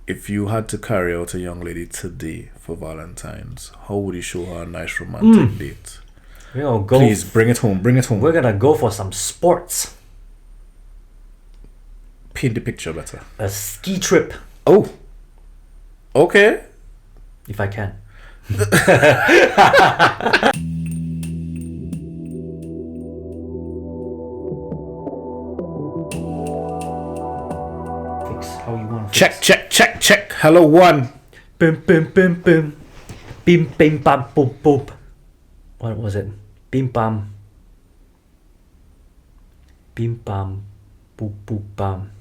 if you had to carry out a young lady today for Valentine's, how would you show her a nice romantic date? Please bring it home. We're gonna go for some sports. Paint the picture better. A ski trip. Oh. Okay. If I can. Fix how you want to fix. Check. Hello, one. Bim. Bim bam boop boop. What was it? Bim bam. Bim bam boop boop bam.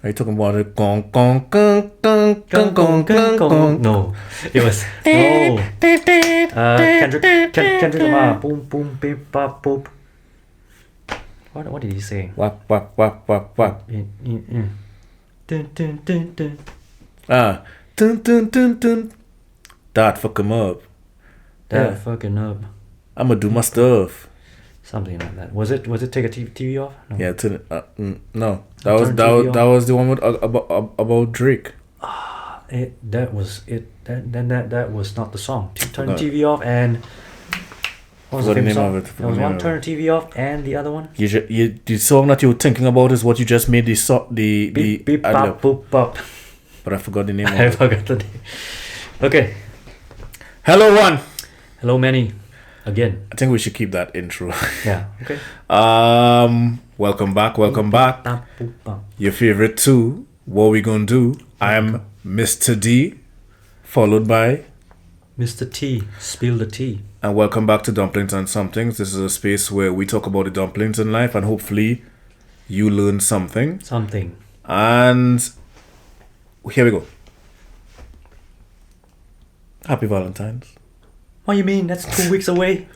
Are you talking about it? Gong, gong, gong, gong, gong, gong, gong, gong. No, it was Kendrick Lamar. Boom, boom, beep, bop, boop. What did he say? Wap. Dun, dun, dun, dun. Dun. That fuck him up. That fucking up. I'ma do my stuff. Something like that. Was it take a TV off? No. Yeah, no. That was the one with about Drake. That was it. That was not the song. Turn the TV off and what was the name of it? There was one turn the TV off and the other one. The song that you were thinking about is what you just made the beep bop boop bop. But I forgot the name of it. I forgot the name. Okay. Hello, one. Hello, Manny. Again. I think we should keep that intro. Yeah. Okay. Welcome back. Your favorite two. What we gonna do? I'm Mr. D, followed by Mr. T. Spill the tea. And welcome back to Dumplings N Sumtings. This is a space where we talk about the dumplings in life, and hopefully, you learn something. And here we go. Happy Valentine's. What do you mean? That's 2 weeks away.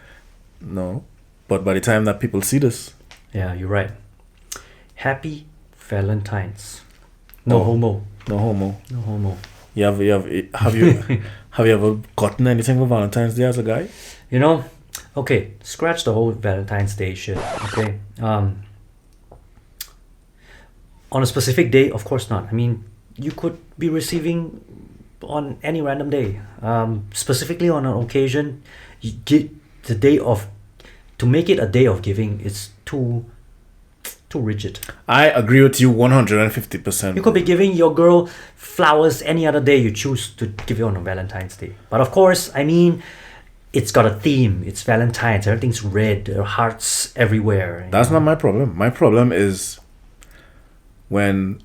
No, but by the time that people see this, yeah, you're right. Happy Valentine's. No homo. Have you ever gotten anything for Valentine's Day as a guy? You know, okay, scratch the whole Valentine's Day shit. Okay, on a specific day, of course not. I mean, you could be receiving on any random day. Specifically on an occasion, you get the day of, to make it a day of giving, it's too rigid. I agree with you 150%. You could be giving your girl flowers any other day you choose to give it on a Valentine's Day. But of course, I mean, it's got a theme. It's Valentine's. Everything's red. There are hearts everywhere. That's not my problem. My problem is when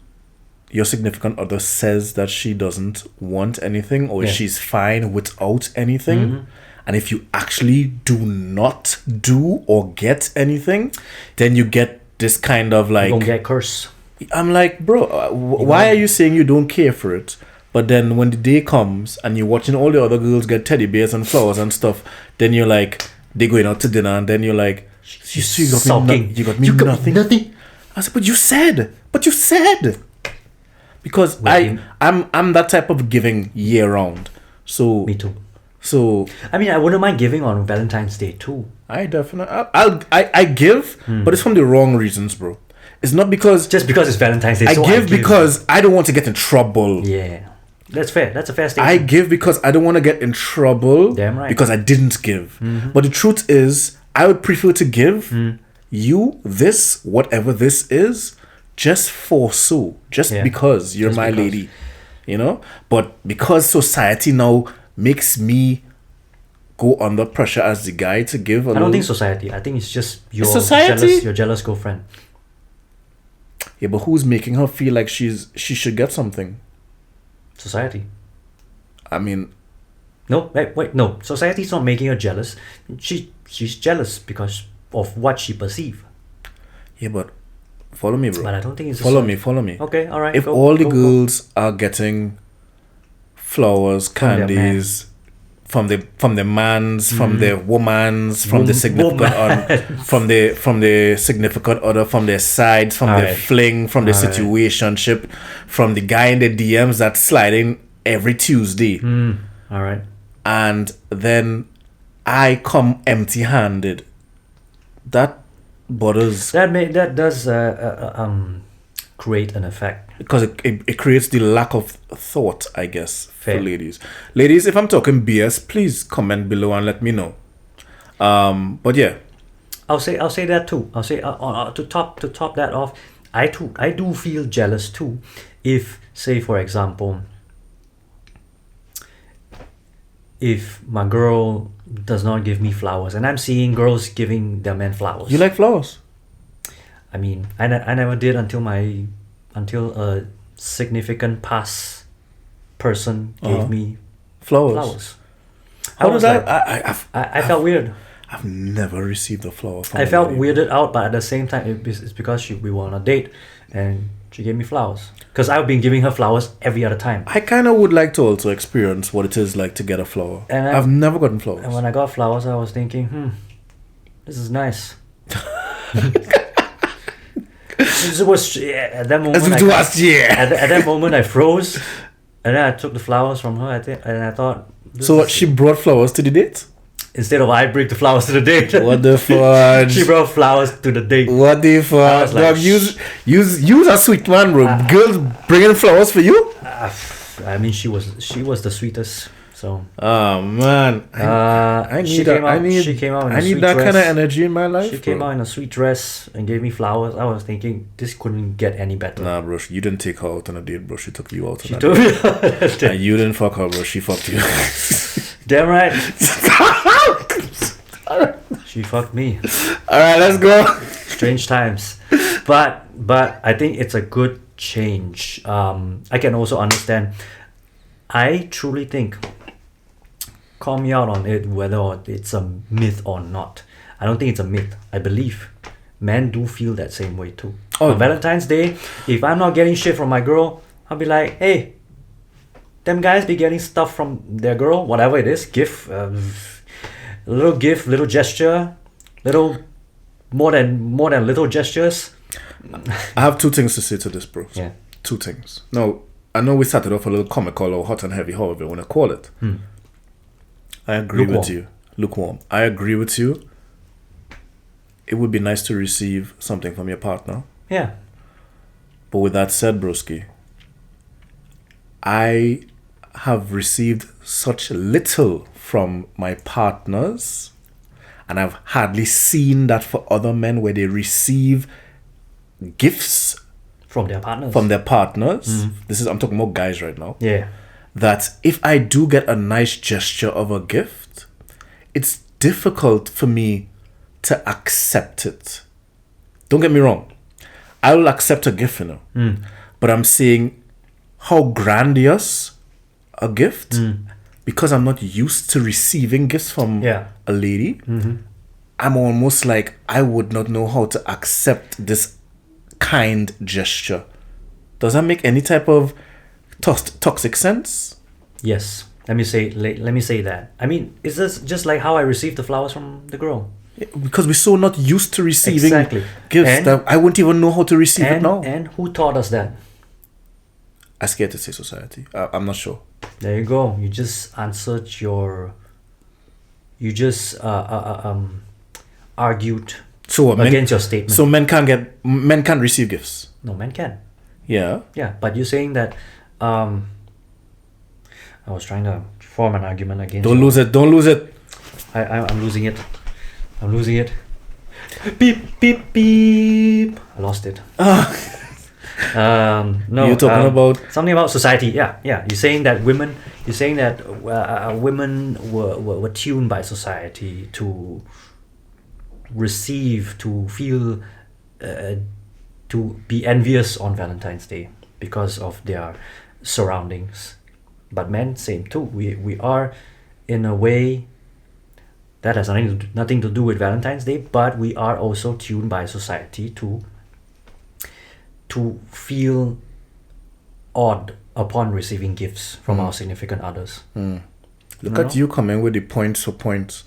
your significant other says that she doesn't want anything or she's fine without anything. Mm-hmm. And if you actually do not do or get anything, then you get this kind of like... You don't get curse. I'm like, bro, why are you saying you don't care for it? But then when the day comes and you're watching all the other girls get teddy bears and flowers and stuff, then you're like, they're going out to dinner and then you're like, you got me nothing. I said, but you said. Because I'm that type of giving year round. So me too. So I mean, I wouldn't mind giving on Valentine's Day too. I definitely I give, but it's from the wrong reasons, bro. It's not because just because it's Valentine's Day. I give because I don't want to get in trouble. Yeah, that's fair. That's a fair statement. I give because I don't want to get in trouble. Damn right. Because I didn't give. Mm-hmm. But the truth is, I would prefer to give you this, whatever this is, just because you're my lady, you know. But because society now makes me go under pressure as the guy to give. I don't think society. I think it's just your jealous girlfriend. Yeah, but who's making her feel like she should get something? Society. I mean, no, wait, no. Society's not making her jealous. She's jealous because of what she perceives. Yeah, but follow me, bro. But I don't think it's follow me. Okay, all right. If all the girls are getting flowers, candies from the man's, from the woman's, from the significant from the significant other, from their sides, from their fling, from the situationship, from the guy in the DMs that's sliding every Tuesday. All right. And then I come empty-handed. That bothers. That does create an effect. Because it creates the lack of thought, I guess, Fair. for ladies. Ladies, if I'm talking BS, please comment below and let me know. But yeah, I'll say that too. I'll say to top that off. I do feel jealous too, if, say for example, if my girl does not give me flowers, and I'm seeing girls giving their men flowers. you like flowers? I mean, I never did until a significant past person gave me flowers. How does that? I felt weird. I've never received a flower from I a felt lady. weirded out, but at the same time, it's because we were on a date and she gave me flowers. Because I've been giving her flowers every other time. I kind of would like to also experience what it is like to get a flower. And I've never gotten flowers. And when I got flowers, I was thinking, this is nice. It was at that moment. At that moment, I froze, and then I took the flowers from her. And I thought. So what? She brought flowers to the date? Instead of I bring the flowers to the date. What the fuck? She brought flowers to the date. What the fuck? Like, Dog, use a sweet man, bro. Girls bringing flowers for you? I mean, she was the sweetest. So. Oh man, I need that. I need that kind of energy in my life. She came out in a sweet dress and gave me flowers. I was thinking this couldn't get any better. Nah, bro, you didn't take her out on a date, bro. She took you out on a date. And you didn't fuck her, bro. She fucked you. Damn right. She fucked me. All right, let's go. Strange times, but I think it's a good change. I can also understand. I truly think. Call me out on it whether it's a myth or not. I don't think it's a myth. I believe men do feel that same way too. On Valentine's Day, if I'm not getting shit from my girl, I'll be like, hey, them guys be getting stuff from their girl, whatever it is, gift, little gesture, little more than little gestures. I have two things to say to this, bro. Yeah. Two things. Now, I know we started off a little comical or hot and heavy, however you want to call it. I agree with you. Lukewarm. I agree with you. It would be nice to receive something from your partner. Yeah. But with that said, broski, I have received such little from my partners, and I've hardly seen that for other men where they receive gifts from their partners. I'm talking about guys right now. Yeah. That if I do get a nice gesture of a gift, it's difficult for me to accept it. Don't get me wrong. I will accept a gift, but I'm seeing how grandiose a gift, because I'm not used to receiving gifts from a lady. I'm almost like I would not know how to accept this kind gesture. Does that make any type of toxic sense? Yes. Let me say that. I mean, is this just like how I received the flowers from the girl? Yeah, because we're so not used to receiving gifts that I wouldn't even know how to receive it now. And who taught us that? I scared to say society. I'm not sure. There you go. You just answered argued against your statement. So men can't receive gifts. No, men can. Yeah. Yeah, but you're saying that I was trying to form an argument against. Don't lose it. I'm losing it. Beep beep beep. I lost it. No. You're talking about something about society. Yeah. You're saying that women were tuned by society to receive, to feel, to be envious on Valentine's Day because of their surroundings. But men, same too. We are, in a way, that has nothing to do with Valentine's Day, but we are also tuned by society to feel odd upon receiving gifts from our significant others. Look at you coming with the points for points.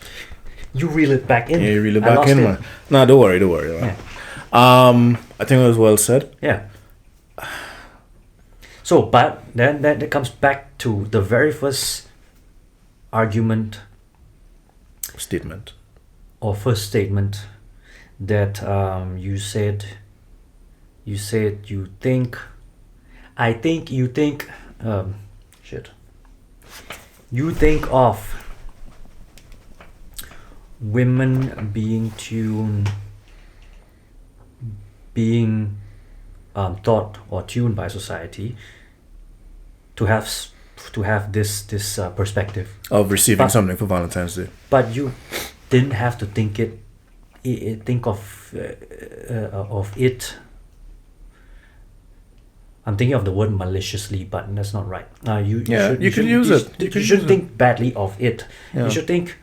You reel it back in. Yeah, you reel it back in, man. Nah, don't worry. Yeah. I think it was well said. Yeah. So, but then that comes back to the very first statement that you said You said you think. I think you think. Shit. You think of women being thought or tuned by society to have this perspective of receiving something for Valentine's Day. But you didn't have to think of it. I'm thinking of the word maliciously, but that's not right. You shouldn't think badly of it. You should think,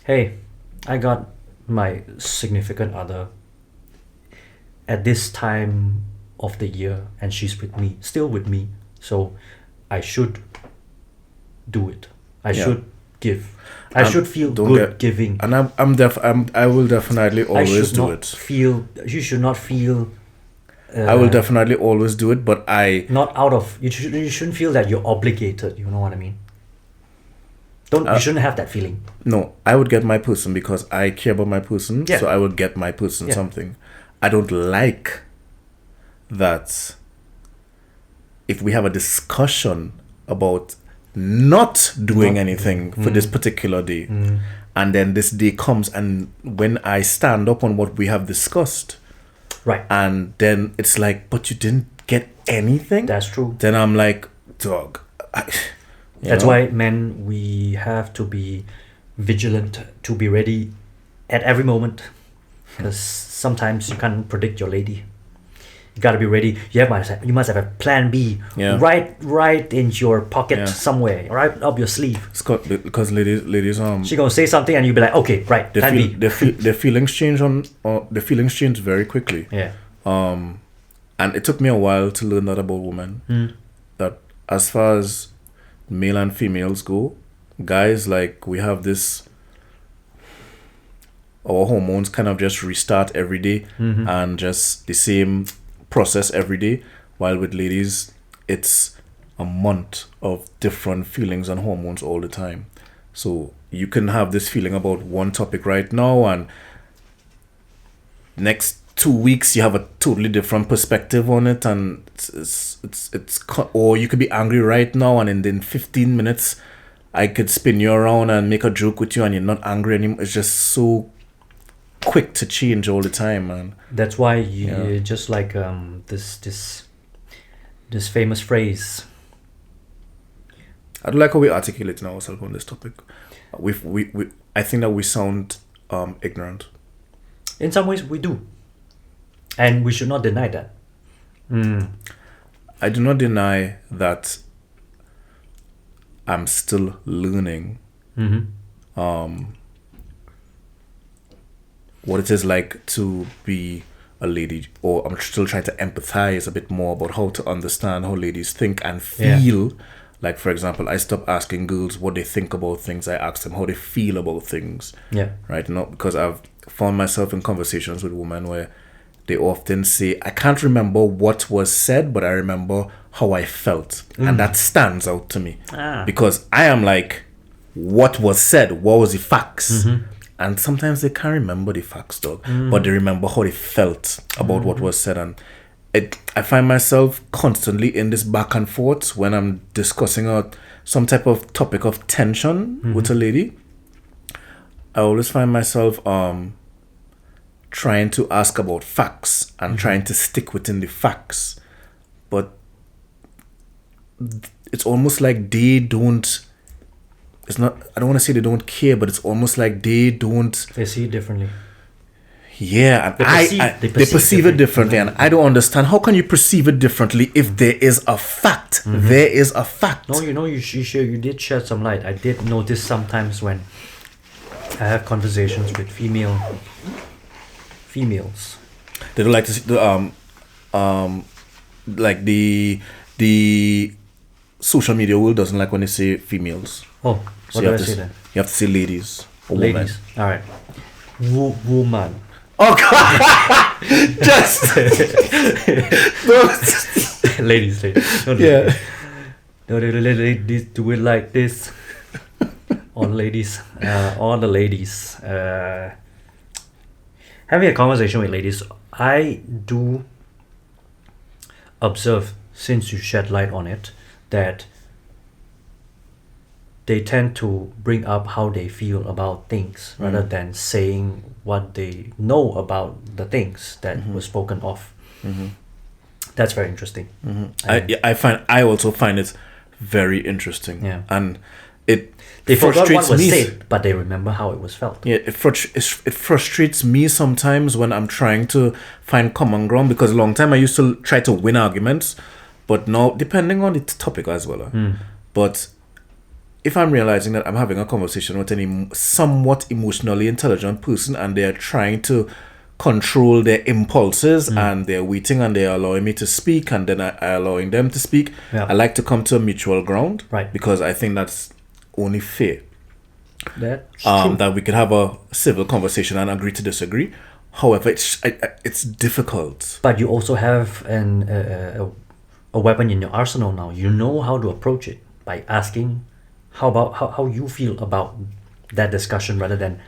hey, I got my significant other at this time of the year, and she's still with me. So I should do it. I should give. I should feel good giving. And I will definitely always do it. You should not feel. I will definitely always do it, but you shouldn't feel that you're obligated. You know what I mean? You shouldn't have that feeling. No, I would get my person because I care about my person. Yeah. So I would get my person something. I don't like that if we have a discussion about not doing anything for this particular day, and then this day comes, and when I stand up on what we have discussed, right, and then it's like, but you didn't get anything. That's true. Then I'm like, dog. That's why, men, we have to be vigilant, to be ready at every moment, because sometimes you can't predict your lady. You gotta be ready. You must have a plan B right in your pocket somewhere, right up your sleeve. Scott, because ladies, she gonna say something and you be like, okay, right, plan B. Their feelings change their feelings change very quickly. Yeah. And it took me a while to learn that about women. That as far as male and females go, guys, like, we have this, our hormones kind of just restart every day, and just the same process every day, while with ladies it's a month of different feelings and hormones all the time. So you can have this feeling about one topic right now, and next 2 weeks you have a totally different perspective on it, and or you could be angry right now, and in 15 minutes I could spin you around and make a joke with you, and you're not angry anymore. It's just so quick to change all the time, man. That's why you just like this famous phrase. I don't like how we articulating ourselves on this topic. I think that we sound ignorant. In some ways we do, and we should not deny that. I do not deny that I'm still learning what it is like to be a lady, or I'm still trying to empathize a bit more about how to understand how ladies think and feel. Like, for example, I stopped asking girls what they think about things. I ask them how they feel about things. Yeah. Right? Not because I've found myself in conversations with women where they often say, I can't remember what was said, but I remember how I felt. And that stands out to me. Because I am like, what was said? What was the facts? And sometimes they can't remember the facts, dog. But they remember how they felt about what was said. And I find myself constantly in this back and forth when I'm discussing some type of topic of tension with a lady. I always find myself trying to ask about facts and trying to stick within the facts. But it's almost like they don't... It's not... I don't want to say they don't care, but it's almost like they don't... They see it differently. Yeah, and they perceive it differently, and I don't understand. How can you perceive it differently if there is a fact? There is a fact. No, you did shed some light. I did notice sometimes when I have conversations with females. They don't like to see like the social media world doesn't like when they say females. Oh, what do I say then? You have to say ladies or ladies. Women. All right. Woman. Oh God! Just ladies. No, ladies do it like this. All the ladies. Having a conversation with ladies, I do observed, since you shed light on it, that they tend to bring up how they feel about things rather than saying what they know about the things that were spoken of. That's very interesting. I also find it very interesting. Yeah. And they forgot what frustrates was me. said, but they remember how it was felt. Yeah, it frustrates me sometimes when I'm trying to find common ground, because a long time I used to try to win arguments, but now, depending on the topic as well. But if I'm realizing that I'm having a conversation with any somewhat emotionally intelligent person and they're trying to control their impulses and they're waiting and they're allowing me to speak and then I allowing them to speak, I like to come to a mutual ground, Right. because I think that's only fair. That's true. That we could have a civil conversation and agree to disagree. However, it's difficult. But you also have a weapon in your arsenal now. You know how to approach it by asking how you feel about that discussion rather than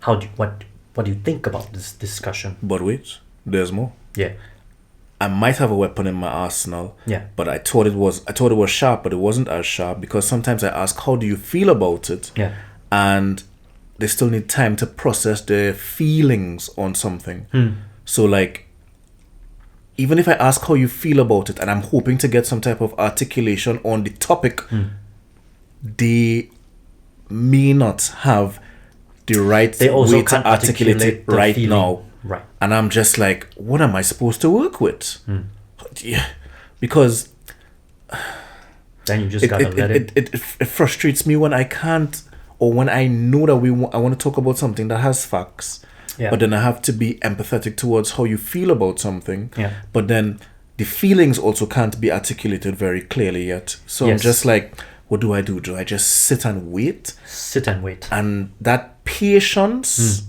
what do you think about this discussion. But wait, there's more. Yeah. I might have a weapon in my arsenal. Yeah. But I thought it was sharp, but it wasn't as sharp, because sometimes I ask, how do you feel about it? Yeah. And they still need time to process their feelings on something. So like, even if I ask how you feel about it and I'm hoping to get some type of articulation on the topic, they may not have the right They also way to can't articulate it the right feeling. now. Right. And I'm just like, what am I supposed to work with? Yeah, because Then you just gotta let it. it frustrates me when I can't, or when I know that I want to talk about something that has facts, Yeah. but then I have to be empathetic towards how you feel about something. Yeah. But then the feelings also can't be articulated very clearly yet. So I'm Yes. just like, what do I do? Do I just sit and wait? Sit and wait. And that patience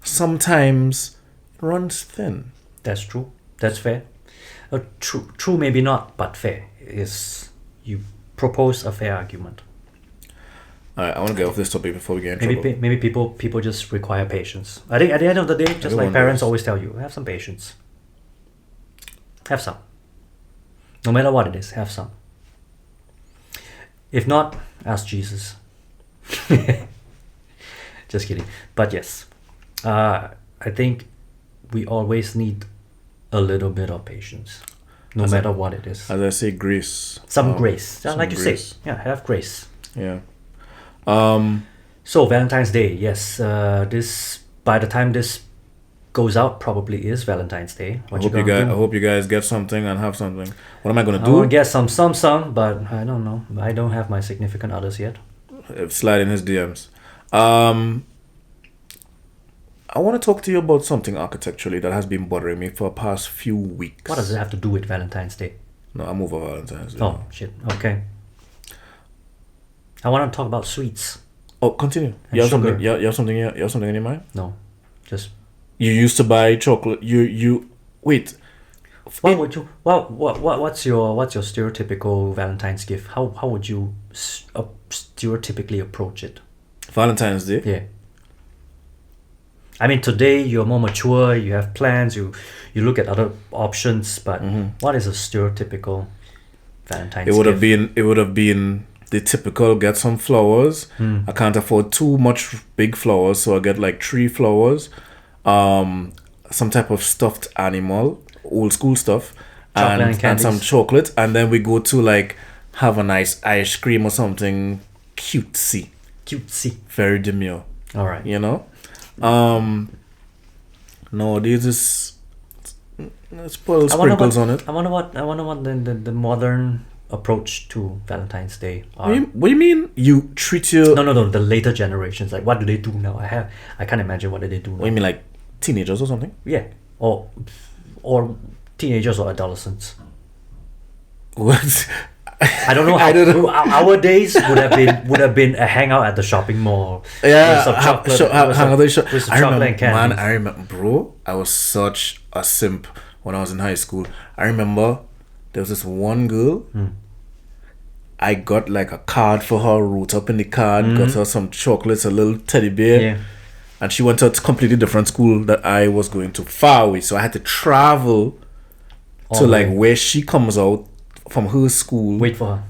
sometimes runs thin. That's true. That's fair. True, maybe not, but fair is you propose a fair argument. All right, I want to get off this topic before we get in trouble. Maybe people just require patience. I think at the end of the day, just like Everyone parents does. always tell you, have some patience. Have some. No matter what it is, have some. If not, ask Jesus. Just kidding. But yes, I think we always need a little bit of patience, no matter what it is. As I say, grace. Some grace. some Like you grace. say, yeah, have grace. Yeah. So Valentine's Day, yes. This by the time this goes out, probably is Valentine's Day. I hope you guys get something and have something. What am I gonna I do? want to get some, but I don't know. I don't have my significant others yet. Slide in his DMs. I want to talk to you about something architecturally that has been bothering me for the past few weeks. What does it have to do with Valentine's Day? No, I'm over Valentine's Day. Oh, shit. Okay. I want to talk about sweets. Oh, continue. And sugar. You have something in your mind? No, just You used to buy chocolate. You wait. what would you? What's your stereotypical Valentine's gift? How would you stereotypically approach it? Valentine's Day. Yeah. I mean, today you're more mature. You have plans. You look at other options. But what is a stereotypical Valentine's? It would have gift? been the typical get some flowers. I can't afford too much big flowers, so I get like 3 flowers, some type of stuffed animal, old school stuff, Chocolate and some chocolate, and then we go to like have a nice ice cream or something cutesy, very demure. All right. You know, no, this is let's put sprinkles on it. I wonder what the modern approach to Valentine's Day are. What do you mean? You treat your No, the later generations, like what do they do now? I can't imagine what do they do now. What do you mean, like teenagers or something? Yeah, or teenagers or adolescents. What? I don't know. I don't know. Our days would have been a hangout at the shopping mall. Yeah, with some chocolate, with some I chocolate remember, and candies. man. I remember, bro. I was such a simp when I was in high school. I remember there was this one girl. I got like a card for her, wrote up in the card, got her some chocolates, a little teddy bear. Yeah. And she went to a completely different school that I was going to, far away. So I had to travel All to the like way. where she comes out from her school Wait for her.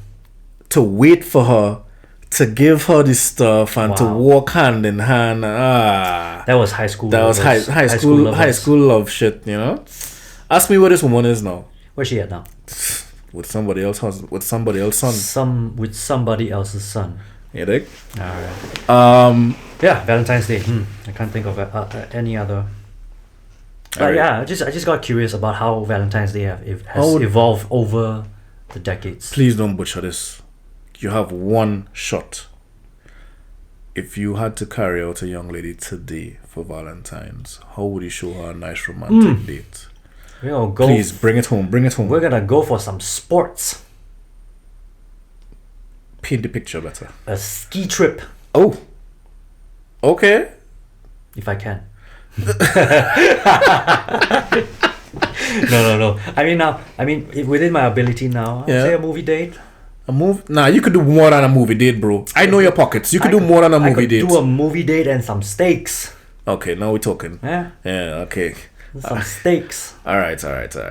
to wait for her to give her this stuff and to Wow. walk hand in hand. That was high school. was lovers. high school lovers. love shit, you know. Ask me where this woman is now. Where's she at now? With somebody else, with somebody else's son. With somebody else's son. You dig? All right. Yeah, Valentine's Day. I can't think of any other. But yeah, I just got curious about how Valentine's Day has evolved over the decades. Please don't butcher this. You have one shot. If you had to carry out a young lady today for Valentine's, how would you show her a nice romantic date? We'll go. Please bring it home. Bring it home. We're gonna go for some sports. Paint the picture better. A ski trip. Oh. Okay. If I can. No. I mean, within my ability now, I'd say a movie date. Nah, you could do more than a movie date, bro. I know your pockets. You could do more than a movie date. Do a movie date and some steaks. Okay, now we're talking. Yeah. Yeah. Okay. Some steaks. All right.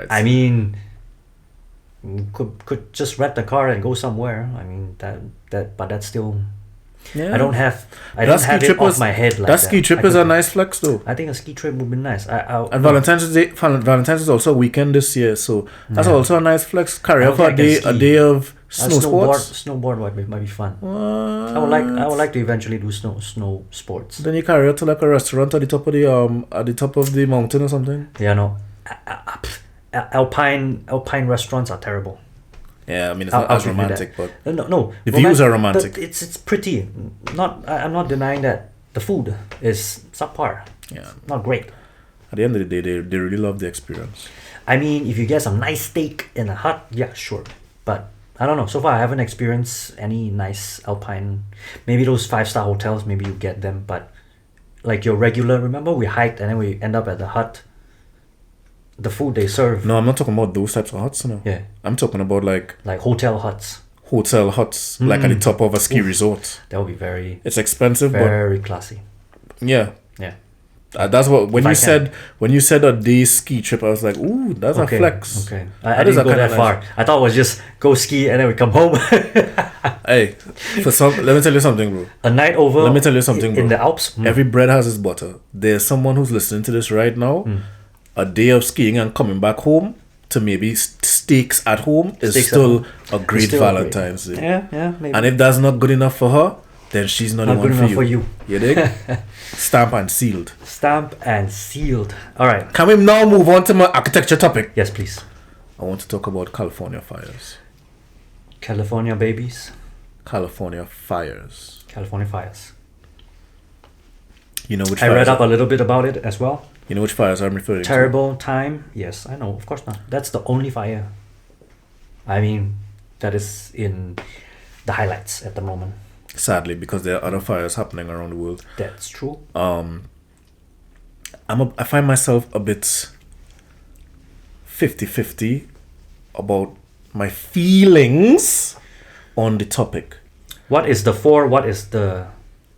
I mean, could just rent the car and go somewhere. I mean but that's still. Yeah. I don't have it off my head like that. That ski trip is a nice flex though. I think a ski trip would be nice. And Valentine's is also a weekend this year, so that's also a nice flex. Carry up a day of snow sports. Snowboard might be fun. I would like to eventually do snow sports. Then you carry out to like a restaurant at the top of the mountain or something. Yeah, no. Alpine restaurants are terrible. Yeah, I mean it's not as romantic, but no. The views are romantic. It's pretty. I'm not denying that the food is subpar. Yeah, not great. At the end of the day, they really love the experience. I mean, if you get some nice steak in a hut, yeah, sure. But I don't know. So far, I haven't experienced any nice Alpine. Maybe those 5-star hotels, maybe you get them. But like your regular, remember we hiked and then we end up at the hut. The food they serve. No, I'm not talking about those types of huts. No. Yeah. I'm talking about like hotel huts. Hotel huts, like at the top of a ski resort. That would be very. It's expensive, very classy. Yeah. Yeah. That's what when you said a day ski trip, I was like, ooh, that's a flex. Okay. I didn't go that far. I thought it was just go ski and then we come home. Hey, let me tell you something, bro. A night over. Let me tell you something, bro. In the Alps. Every bread has its butter. There's someone who's listening to this right now. A day of skiing and coming back home to maybe steaks at home is still a great Valentine's Day. Yeah, maybe. And if that's not good enough for her, then she's not the one good enough for you. You dig? Stamp and sealed. All right. Can we now move on to my architecture topic? Yes, please. I want to talk about California fires. California babies. California fires. You know which I read up a little bit about it as well. You know which fires I'm referring to? Terrible time. Yes, I know. Of course not. That's the only fire. I mean, that is in the highlights at the moment. Sadly, because there are other fires happening around the world. That's true. I find myself a bit 50-50 about my feelings on the topic. What is the for? What is the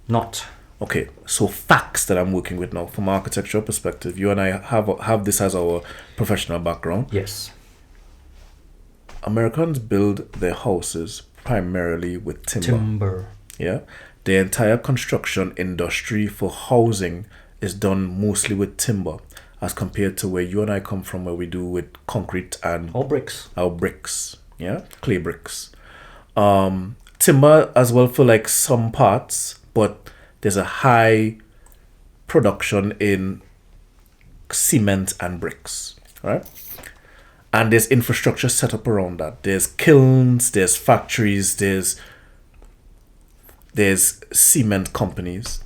not? Okay, so facts that I'm working with now from an architectural perspective. You and I have this as our professional background. Yes. Americans build their houses primarily with timber. Yeah. The entire construction industry for housing is done mostly with timber, as compared to where you and I come from, where we do with concrete and our bricks. Yeah, clay bricks. Timber as well for like some parts, but there's a high production in cement and bricks, right? And there's infrastructure set up around that. There's kilns, there's factories, there's cement companies.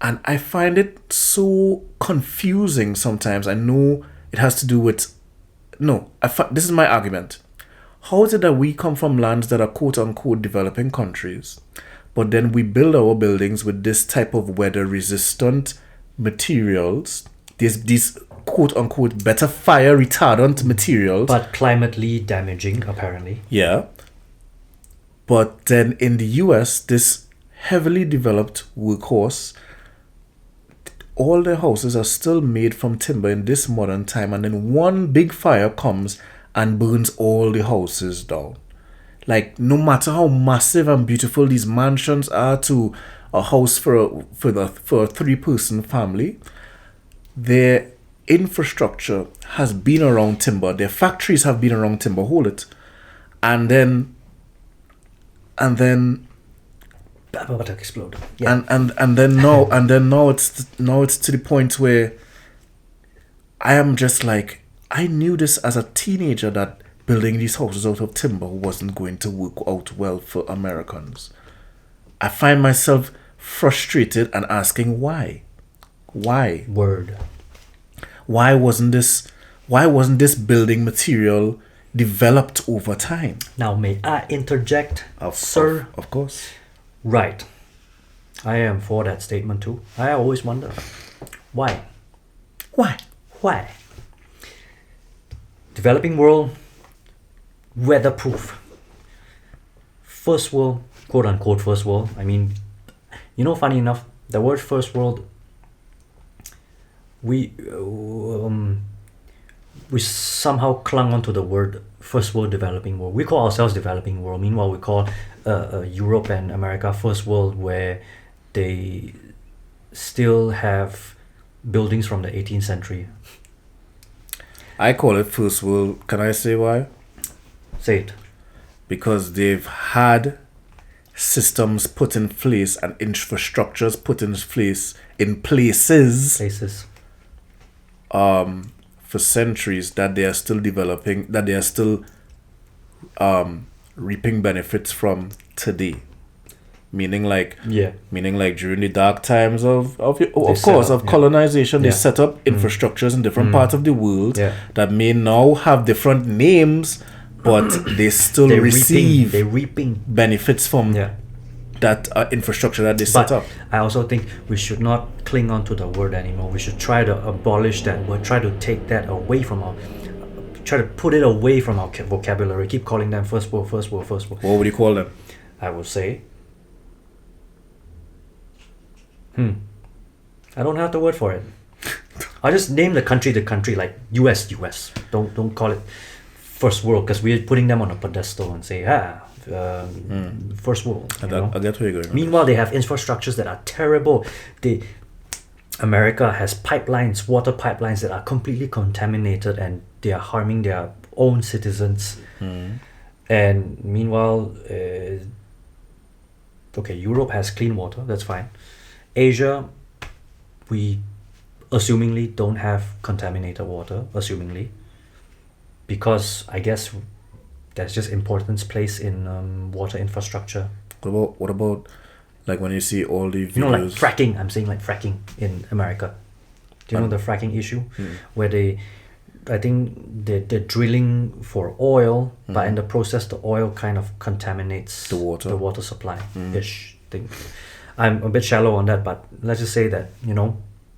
And I find it so confusing sometimes. I know it has to do with... this is my argument. How is it that we come from lands that are quote-unquote developing countries, but then we build our buildings with this type of weather-resistant materials, these quote-unquote better fire-retardant materials. But climately damaging, apparently. Yeah. But then in the US, this heavily developed workhorse all their houses are still made from timber in this modern time, and then one big fire comes and burns all the houses down. Like, no matter how massive and beautiful these mansions are to a house for a 3-person family, their infrastructure has been around timber. Their factories have been around timber. Hold it, and then about to explode. Yeah. and then now it's to the point where I am just like, I knew this as a teenager that building these houses out of timber wasn't going to work out well for Americans. I find myself frustrated and asking why. Word. Why wasn't this building material developed over time? Now may I interject, sir? Of course. Right. I am for that statement too. I always wonder why. Developing world, weatherproof. First world, quote unquote first world. I mean, funny enough, the word first world, we somehow clung onto the word first world, developing world. We call ourselves developing world. Meanwhile, we call Europe and America first world, where they still have buildings from the 18th century. I call it first world. Can I say why? Say it. Because they've had systems put in place and infrastructures put in place in places for centuries that they are still developing, that they are still reaping benefits from today. Meaning like during the dark times of colonization, they set up infrastructures in different parts of the world that may now have different names, but they still receive reaping benefits from that infrastructure that they set up. I also think we should not cling on to the word anymore. We should try to abolish that word, try to take that away from try to put it away from our vocabulary. Keep calling them first world. What would you call them? I would say, I don't have the word for it. I'll just name the country, like US. Don't call it first world, because we're putting them on a pedestal and say, first world. I get where you're going. Meanwhile, they have infrastructures that are terrible. America has pipelines, water pipelines that are completely contaminated, and they are harming their own citizens. And meanwhile, Europe has clean water, that's fine. Asia, we assumingly don't have contaminated water, because I guess there's just importance placed in water infrastructure. What about like when you see all the videos? Like fracking. I'm saying like fracking in America. Do you know the fracking issue? Where I think they're drilling for oil, but in the process the oil kind of contaminates the water supply ish thing. I'm a bit shallow on that, but let's just say that,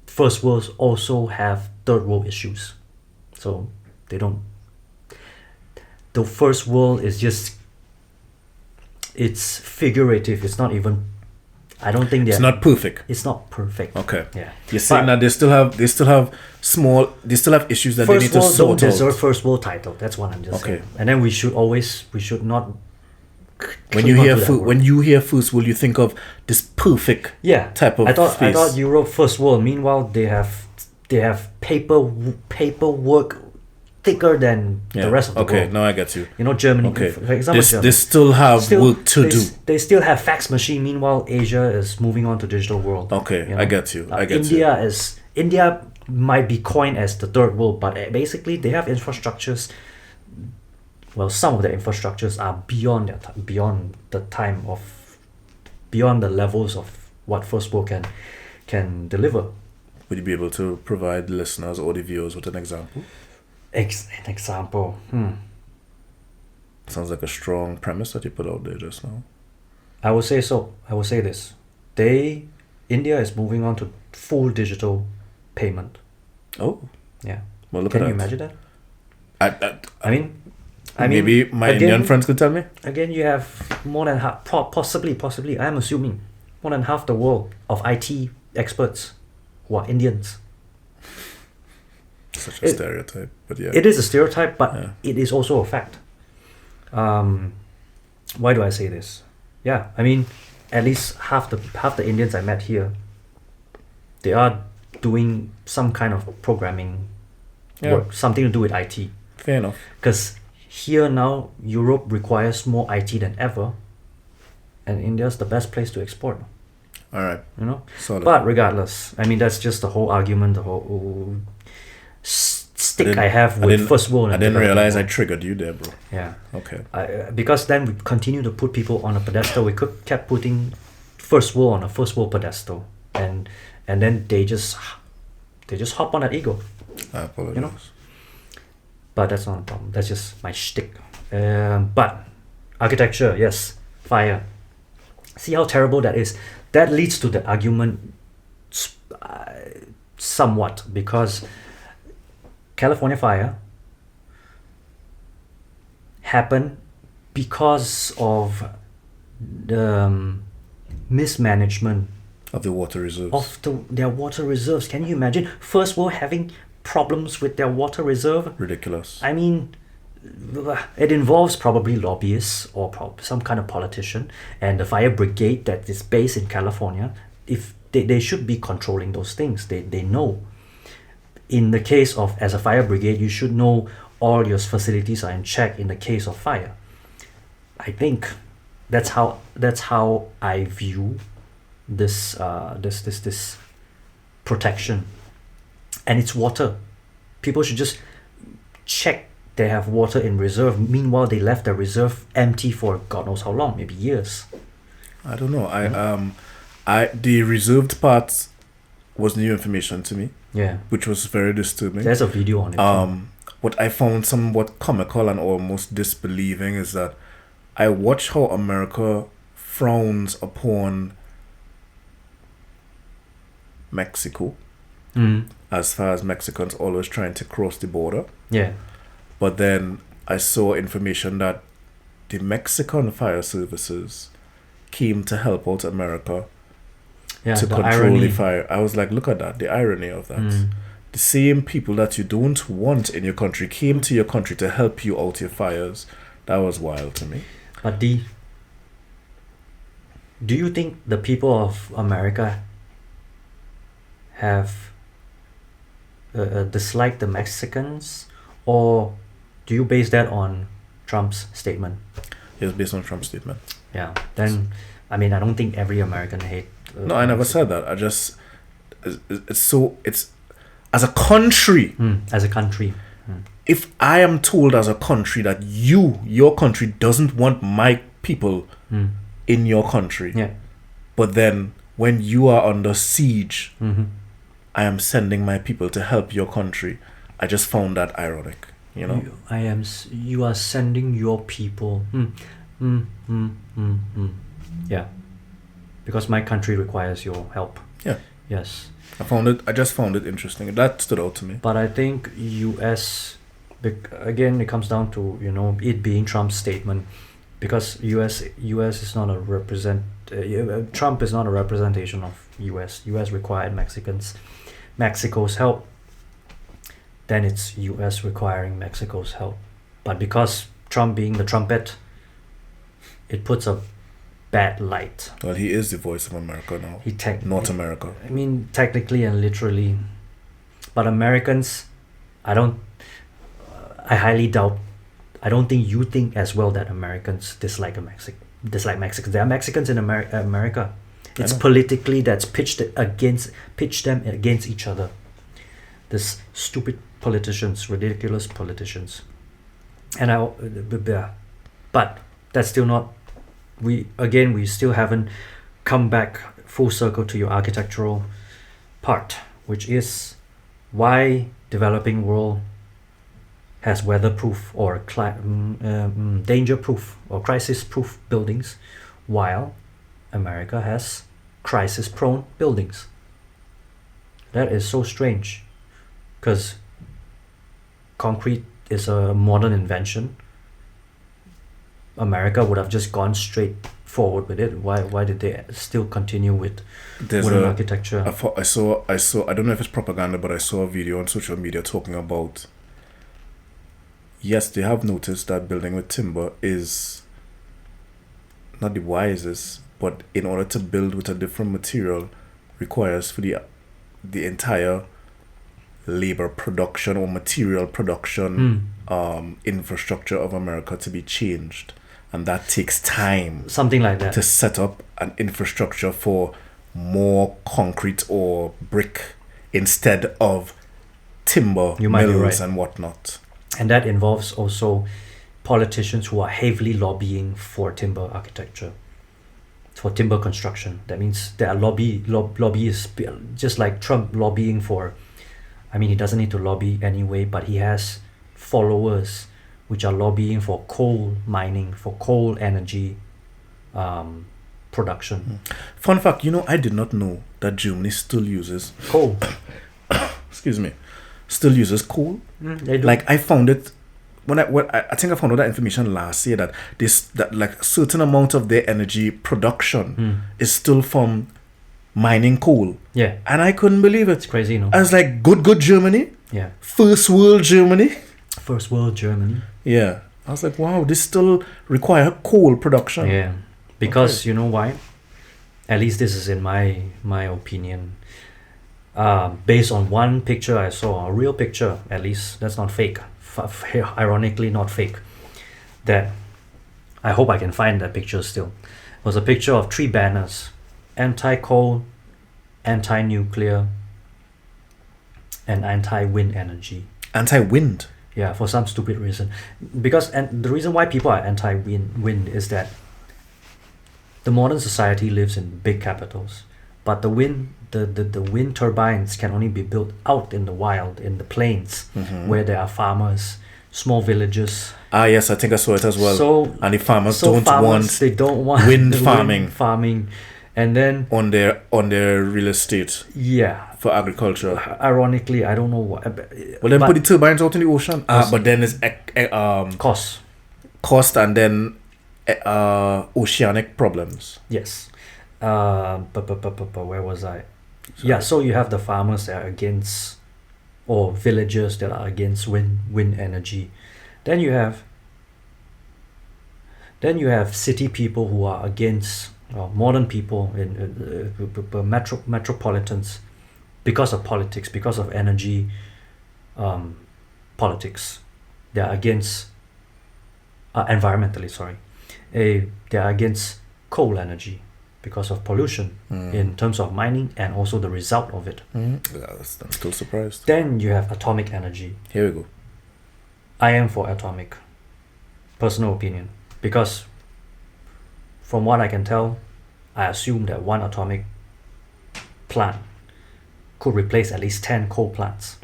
first worlds also have third world issues. So they don't. The first world is just, it's figurative. It's not even, I don't think it's not perfect. It's not perfect. Okay. Yeah. You're saying that they still have issues that they need to sort out. First world don't deserve first world title. That's what I'm just saying. And then we should not. When you hear first world, you think of this perfect type of space. I thought Europe first world. Meanwhile, they have paperwork thicker than the rest of the world. Okay, now I get you. Germany, for example, they still have work to do. They still have fax machine. Meanwhile, Asia is moving on to digital world. Okay, I get you. India might be coined as the third world, but basically they have infrastructures. Well, some of the infrastructures are beyond the levels of what first world can deliver. Would you be able to provide listeners or the viewers with an example? An example. Sounds like a strong premise that you put out there just now. I would say so. I would say this. India is moving on to full digital payment. Oh. Yeah. Well, look at that. Can you imagine that? I mean, maybe my Indian friends could tell me. Again, you have more than half, possibly, I'm assuming, more than half the world of IT experts who are Indians. Such a stereotype, but yeah. It is a stereotype, but it is also a fact. Why do I say this? Yeah, I mean, at least half the Indians I met here, they are doing some kind of programming work, something to do with IT. Fair enough. Because here now, Europe requires more IT than ever, and India's the best place to export. All right. Solid. But regardless, I mean, that's just the whole argument, the whole stick I have with first world. I didn't realize I triggered you there, bro. Yeah. Okay. Because then we continue to put people on a pedestal. We kept putting first world on a first world pedestal, and then they just hop on that ego. I apologize. But that's not a problem. That's just my shtick. But architecture, yes, fire. See how terrible that is. That leads to the argument somewhat, because California fire happened because of the mismanagement of the water reserves. Their water reserves. Can you imagine First World having problems with their water reserve? Ridiculous. I mean, it involves probably lobbyists or some kind of politician, and the fire brigade that is based in California. If they should be controlling those things, they know. In the case of, as a fire brigade, you should know all your facilities are in check in the case of fire. I think that's how I view this protection. And it's water. People should just check they have water in reserve. Meanwhile, they left the reserve empty for God knows how long, maybe years. I don't know. The reserved parts was new information to me. Yeah. Which was very disturbing. There's a video on it. What I found somewhat comical and almost disbelieving is that I watch how America frowns upon Mexico, as far as Mexicans always trying to cross the border. Yeah. But then I saw information that the Mexican fire services came to help out America to control the fire. I was like, look at that, the irony of that. The same people that you don't want in your country came to your country to help you out your fires. That was wild to me. But do you think the people of America have disliked the Mexicans, or do you base that on Trump's statement? It was based on Trump's statement. Yeah. Then, I mean, I don't think every American hate. No, I never said that. I just, it's as a country. As a country. If I am told as a country that your country doesn't want my people in your country, but then when you are under siege, I am sending my people to help your country, I just found that ironic. You are sending your people. Yeah. Because my country requires your help. Yeah. Yes. I just found it interesting. That stood out to me. But I think US, again, it comes down to, it being Trump's statement, because US is not Trump is not a representation of US. US required Mexico's help. Then it's US requiring Mexico's help. But because Trump being the trumpet, it puts a bad light. Well, he is the voice of America now. North America. I mean, technically and literally. But Americans, I highly doubt. I don't think you think as well that Americans dislike Mexicans. There are Mexicans in America. It's politically that's pitched them against each other. This stupid politicians, ridiculous politicians. But that's still not. We still haven't come back full circle to your architectural part, which is why developing world has weatherproof or danger-proof or crisis-proof buildings, while America has crisis-prone buildings. That is so strange, because concrete is a modern invention. America would have just gone straight forward with it? Why did they still continue with There's wooden architecture? I saw. I don't know if it's propaganda, but I saw a video on social media talking about. Yes, they have noticed that building with timber is not the wisest, but in order to build with a different material, requires for the entire labor production or material production infrastructure of America to be changed, and that takes time. Something like that. To set up an infrastructure for more concrete or brick instead of timber mills and whatnot. And that involves also politicians who are heavily lobbying for timber architecture, for timber construction. That means there are lobbyists, just like Trump lobbying for, I mean, he doesn't need to lobby anyway, but he has followers which are lobbying for coal mining, for coal energy production. Fun fact, I did not know that Germany still uses coal. Excuse me. Still uses coal. They do. Like I found it I think I found out that information last year that like certain amount of their energy production is still from mining coal. Yeah. And I couldn't believe it. It's crazy, no? I was like, good Germany. Yeah. First world Germany. Yeah. I was like, wow, this still require coal production. Yeah. Because you know why? At least this is in my opinion. Based on one picture I saw, a real picture, at least that's not fake, ironically not fake, that I hope I can find that picture still. It was a picture of 3 banners: anti-coal, anti-nuclear, and anti-wind energy. Anti-wind? Yeah, for some stupid reason. Because, and the reason why people are anti-wind is that the modern society lives in big capitals, but the wind turbines can only be built out in the wild, in the plains, where there are farmers, small villages. Yes, I think I saw it as well. So, and the farmers don't want wind farming, and then on their real estate. Yeah, for agriculture. Ironically, I don't know why. Well, then put the turbines out in the ocean. But then it's cost, and then oceanic problems. Yes. But where was I? Sorry. Yeah, so you have the farmers that are against, or villagers that are against wind energy. Then you have city people who are against, modern people in metropolitans, because of politics, because of energy politics. They are against environmentally. They are against coal energy, because of pollution in terms of mining and also the result of it. I'm still surprised. Then you have atomic energy. Here we go. I am for atomic. Personal opinion. Because from what I can tell, I assume that one atomic plant could replace at least 10 coal plants.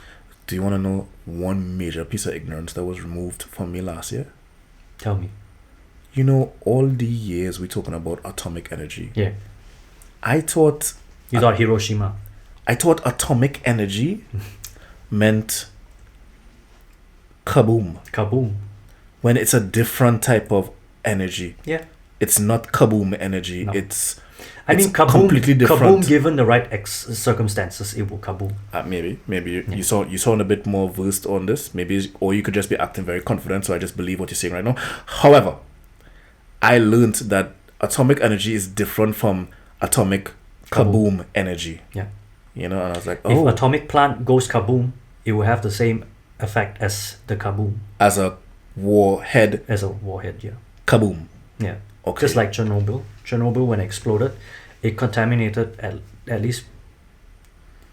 Do you want to know one major piece of ignorance that was removed from me last year? Tell me. All the years we're talking about atomic energy. Yeah. I thought... You thought Hiroshima. I thought atomic energy meant kaboom. Kaboom. When it's a different type of energy. Yeah. It's not kaboom energy. No. It's kaboom, completely different. Kaboom, given the right circumstances, it will kaboom. Maybe you sound a bit more versed on this. Maybe, or you could just be acting very confident. So I just believe what you're saying right now. However, I learned that atomic energy is different from atomic kaboom energy. Yeah. And I was like, if atomic plant goes kaboom, it will have the same effect as the kaboom. As a warhead. Yeah. Kaboom. Yeah. Okay. Just like Chernobyl. Chernobyl, when it exploded, it contaminated at least,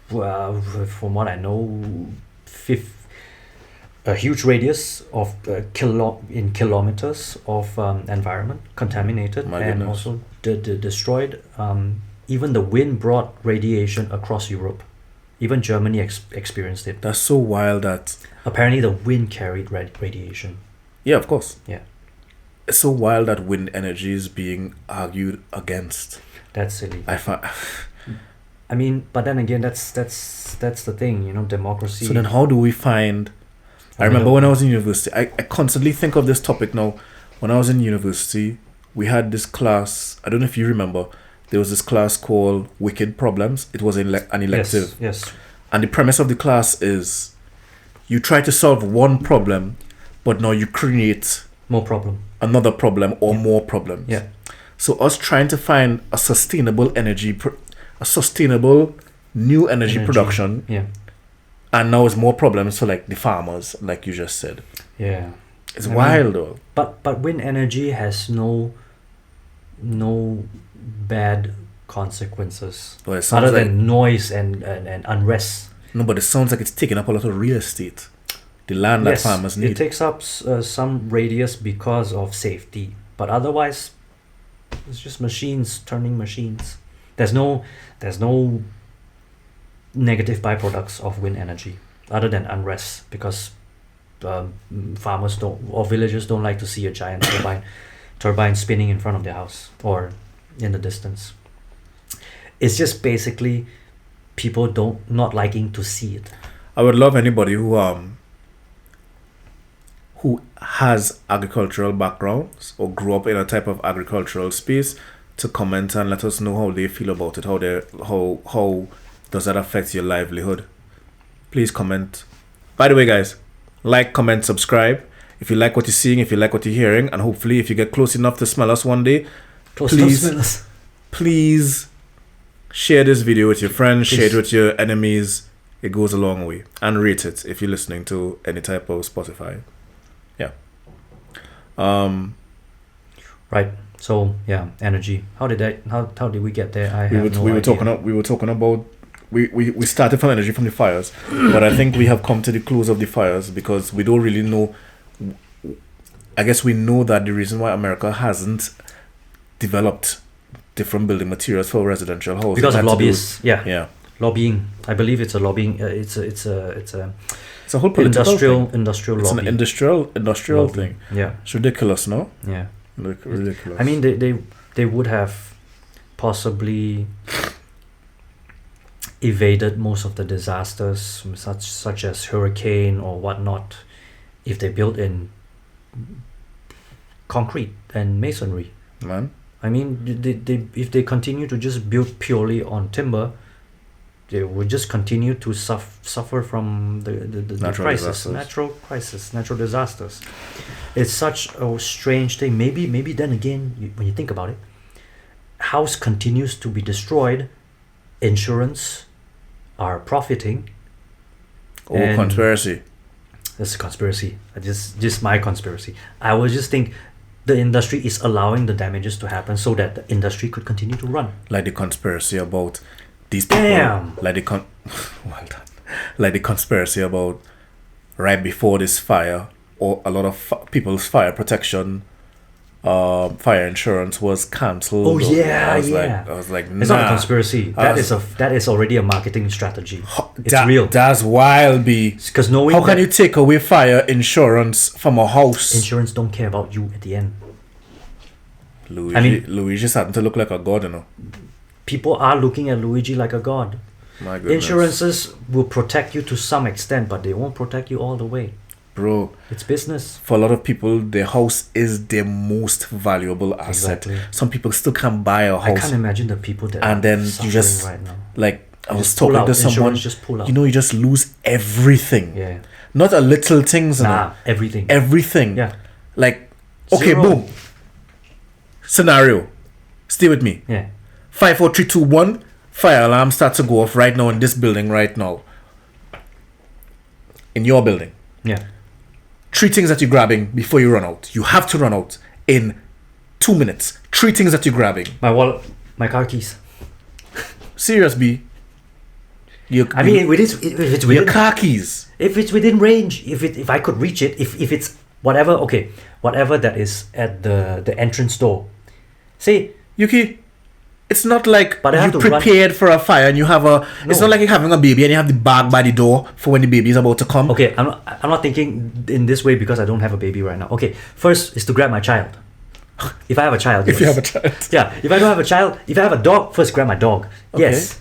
from what I know, a huge radius of kilometers of environment contaminated. My and goodness. Also destroyed. Even the wind brought radiation across Europe. Even Germany experienced it. That's so wild that... Apparently the wind carried radiation. Yeah, of course. Yeah. It's so wild that wind energy is being argued against. That's silly. I mean, but then again, that's the thing, democracy. So then how do we find... I remember when I was in university, I constantly think of this topic now. When I was in university, we had this class. I don't know if you remember. There was this class called Wicked Problems. It was an elective. Yes. And the premise of the class is you try to solve one problem, but now you create more problem, another problem or more problems. Yeah. So us trying to find a sustainable a sustainable new energy production. Yeah. And now it's more problems for like the farmers, like you just said. Yeah. It's wild though. But wind energy has no bad consequences other than noise and unrest. No, but it sounds like it's taking up a lot of real estate. The land that farmers need. It takes up some radius because of safety, but otherwise, it's just machines turning machines. There's no negative byproducts of wind energy other than unrest, because farmers don't, or villagers don't like to see a giant turbine spinning in front of their house or in the distance. It's just basically people not liking to see it. I would love anybody who has agricultural backgrounds or grew up in a type of agricultural space to comment and let us know how they feel about it. How does that affect your livelihood? Please comment. By the way, guys, like, comment, subscribe. If you like what you're seeing, if you like what you're hearing, and hopefully if you get close enough to smell us one day, please share this video with your friends, share it with your enemies. It goes a long way. And rate it if you're listening to any type of Spotify. Yeah. Right. So yeah, energy. How did we get there? We were talking about we started from energy from the fires, but I think we have come to the close of the fires because we don't really know. I guess we know that the reason why America hasn't developed different building materials for residential housing because of lobbyists. Yeah. Lobbying. I believe it's a lobbying. It's a whole political industrial it's lobby. An industrial thing. Yeah. It's ridiculous, no? Yeah. Ridiculous. I mean, they would have possibly evaded most of the disasters, such as hurricane or whatnot, if they built in concrete and masonry. Man. I mean, if they continue to just build purely on timber, they would just continue to suffer from the natural disasters. It's such a strange thing. Maybe then again, when you think about it, house continues to be destroyed, insurance are profiting. Oh, conspiracy. That's a conspiracy. Just my conspiracy. I would just think the industry is allowing the damages to happen so that the industry could continue to run. Like the conspiracy about these people. Damn. Well done. Like the conspiracy about right before this fire, or a lot of people's fire protection, fire insurance was cancelled. Oh yeah, I was like, nah. It's not a conspiracy. That is already a marketing strategy. It's real. That's wild, B. Because knowing how can you take away fire insurance from a house? Insurance don't care about you at the end. Luigi's starting to look like a god, you know. People are looking at Luigi like a god. My goodness. Insurances will protect you to some extent, but they won't protect you all the way. Bro, it's business. For a lot of people, their house is their most valuable asset. Exactly. Some people still can't buy a house. I can't imagine the people that and then you just right now. Like I was talking to someone. Just pull out. You know, you just lose everything. Yeah. Not a little things. Everything. Everything. Yeah. Like, okay, Zero. boom. Scenario. Stay with me. Yeah. 5, 4, 3, 2, 1. Fire alarm starts to go off right now in this building right now. In your building. Yeah. 3 things that you're grabbing before you run out. You have to run out in 2 minutes. 3 things that you're grabbing. My wallet, my car keys. Serious, B. If it's within your car keys. If it's within range, if I could reach it, if it's whatever that is at the entrance door. Say, Yuki, it's not like but you prepared for a fire and you have it's not like you're having a baby and you have the bag by the door for when the baby is about to come. Okay, I'm not thinking in this way because I don't have a baby right now. Okay, first is to grab my child. If I have a child, yes. If you have a child. Yeah, if I don't have a child, if I have a dog, first grab my dog. Okay. Yes.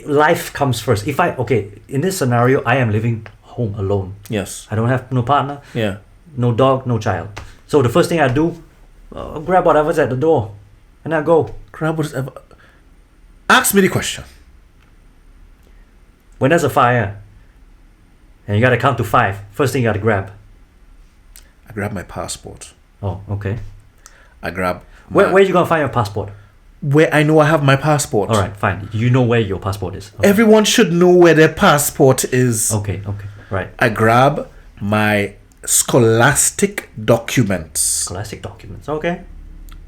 Life comes first. In this scenario, I am living home alone. Yes. I don't have no partner. Yeah. No dog, no child. So the first thing I do, grab whatever's at the door, and I go. Grab whatever. Ask me the question. When there's a fire, and you gotta count to 5, first thing you gotta grab. I grab my passport. Oh, okay. I grab. Where you gonna find your passport? Where I know I have my passport. All right, fine. You know where your passport is. Okay. Everyone should know where their passport is. Okay, right. I grab my scholastic documents. Scholastic documents, okay.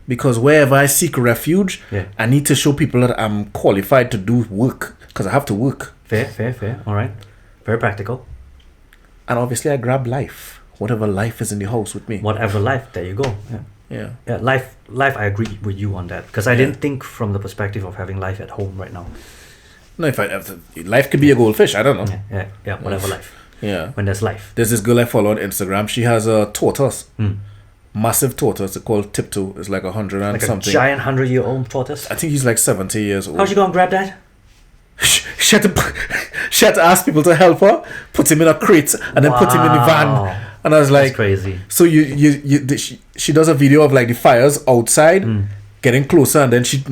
Because wherever I seek refuge, Yeah. I need to show people that I'm qualified to do work. Because I have to work. Fair. All right. Very practical. And obviously I grab life. Whatever life is in the house with me. Whatever life, there you go. Yeah. Life, I agree with you on that. Because I didn't think from the perspective of having life at home right now. No, life could be a goldfish. I don't know. Yeah, whatever life. Yeah. When there's life. There's this girl I follow on Instagram. She has a tortoise. Massive tortoise. It's called Tiptoe. It's like 100 and like something. A giant 100-year-old tortoise. I think he's like 70 years old. How's she gonna grab that? She had to ask people to help her, put him in a crate, and then put him in the van. And I was like, that's crazy. So she does a video of like the fires outside, getting closer, and then she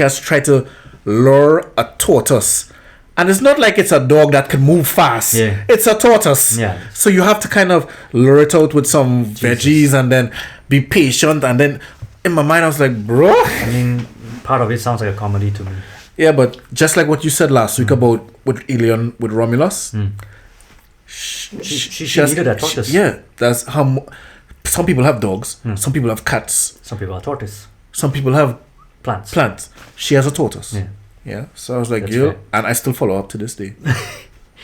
has to try to lure a tortoise. And it's not like it's a dog that can move fast. Yeah. It's a tortoise. Yeah. So you have to kind of lure it out with some veggies and then be patient. And then in my mind, I was like, bro. I mean, part of it sounds like a comedy to me. Yeah, but just like what you said last week about with Ilion, with Romulus. She needed that tortoise. That's how some people have dogs. Some people have cats. Some people are tortoise. Some people have plants. She has a tortoise. Yeah. So I was like, That's and I still follow up to this day.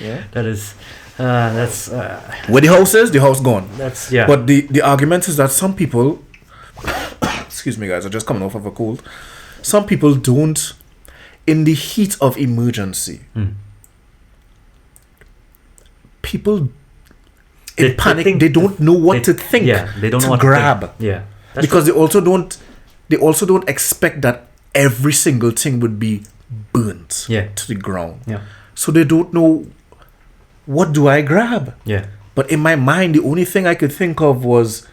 Yeah. That's where the house is, the house gone. That's But the argument is that some people excuse me guys, I'm just coming off of a cold. Some people don't, in the heat of emergency, people in panic, they don't know what to think. Yeah, they don't know what grab. to think. Yeah. Because they also don't expect that every single thing would be burnt to the ground. Yeah. So they don't know, what do I grab? Yeah. But in my mind, the only thing I could think of was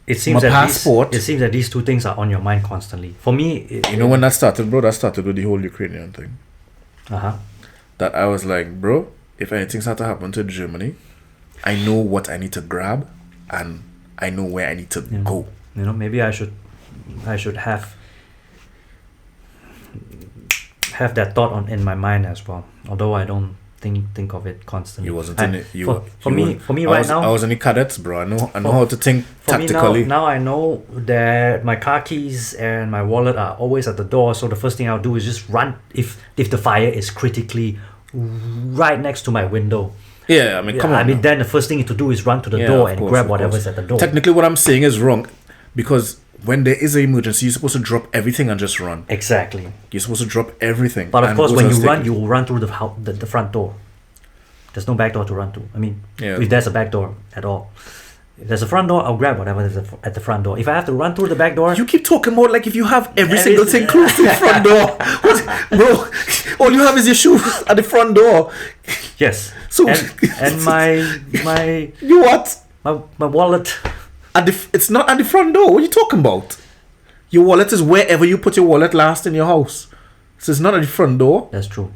my passport. It seems that these two things are on your mind constantly. For me, when that started, bro, that started with the whole Ukrainian thing. That I was like, bro, if anything started to happen to Germany, I know what I need to grab and I know where I need to go. Maybe I should have that thought in my mind as well. Although I don't think of it constantly. You wasn't in it. For me right now. I was in the cadets, bro. I know how to think tactically. Now I know that my car keys and my wallet are always at the door. So the first thing I'll do is just run if the fire is critically right next to my window. Yeah, I mean, come on. Then the first thing to do is run to the door and grab whatever's at the door. Technically, what I'm saying is wrong, because when there is an emergency, you're supposed to drop everything and just run. Exactly. You're supposed to drop everything. But of course, when you run, you will run through the front door. There's no back door to run to. I mean, if there's a back door at all. If there's a front door, I'll grab whatever is at the front door. If I have to run through the back door... You keep talking more like if you have every single thing close to the front door. Bro, all you have is your shoes at the front door. Yes. So and my... You what? My wallet... It's not at the front door. What are you talking about? Your wallet is wherever you put your wallet last in your house. So it's not at the front door. That's true.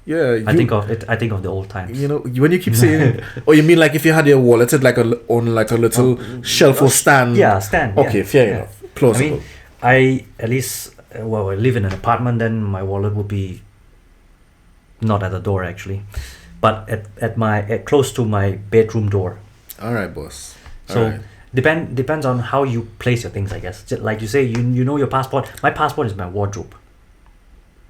Yeah. I think of the old times. When you keep saying, you mean like if you had your wallet on a little shelf or stand? Yeah, stand. Okay, fair enough. Plausible. I live in an apartment. Then my wallet would be not at the door actually, but at close to my bedroom door. All right, boss. Depends on how you place your things, I guess. Like you say, you know your passport. My passport is my wardrobe.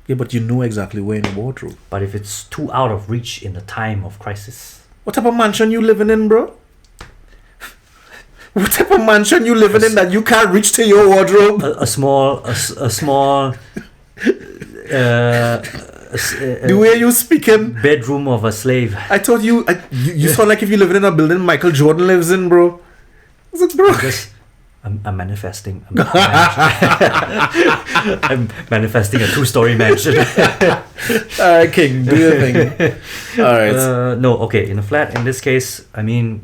Yeah, but you know exactly where in the wardrobe. But if it's too out of reach in the time of crisis. What type of mansion you living in, bro? What type of mansion you living in that you can't reach to your wardrobe? A small. The way you speaking. Bedroom of a slave. I thought you sound like if you living in a building Michael Jordan lives in, bro. I was like, bro. I'm manifesting. I'm manifesting a 2-story mansion. Alright, King, do your thing. Alright. No, okay. In a flat, in this case, we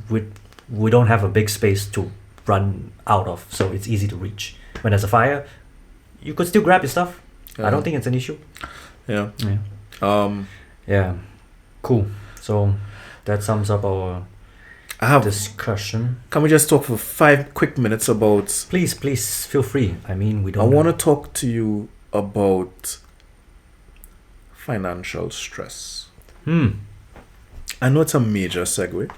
don't have a big space to run out of, so it's easy to reach. when there's a fire, you could still grab your stuff. Yeah. I don't think it's an issue. Yeah. Yeah. Yeah. Cool. So that sums up our discussion. Can we just talk for 5 quick minutes about... Please feel free. I mean, we don't... I want to talk to you about financial stress. I know it's a major segue.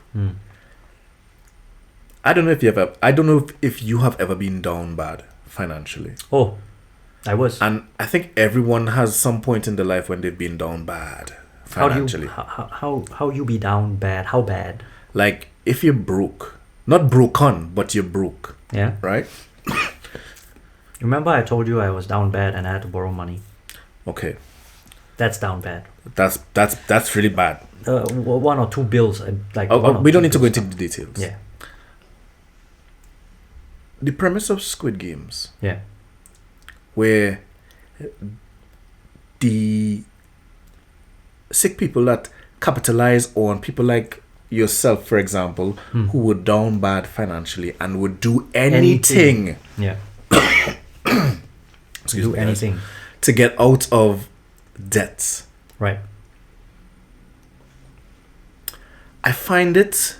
I don't know if you have ever been down bad financially. Oh, I was. And I think everyone has some point in their life when they've been down bad financially. How you be down bad? How bad? Like if you're broke, not broken, but you're broke. Yeah. Right? Remember I told you I was down bad and I had to borrow money. Okay. That's down bad. That's really bad. 1 or 2 bills. We don't need to go into the details. Yeah. The premise of Squid Games. Yeah. Where the sick people that capitalize on people like yourself, for example, who were down bad financially and would do anything. Yeah. Excuse do me, anything to get out of debts. Right. I find it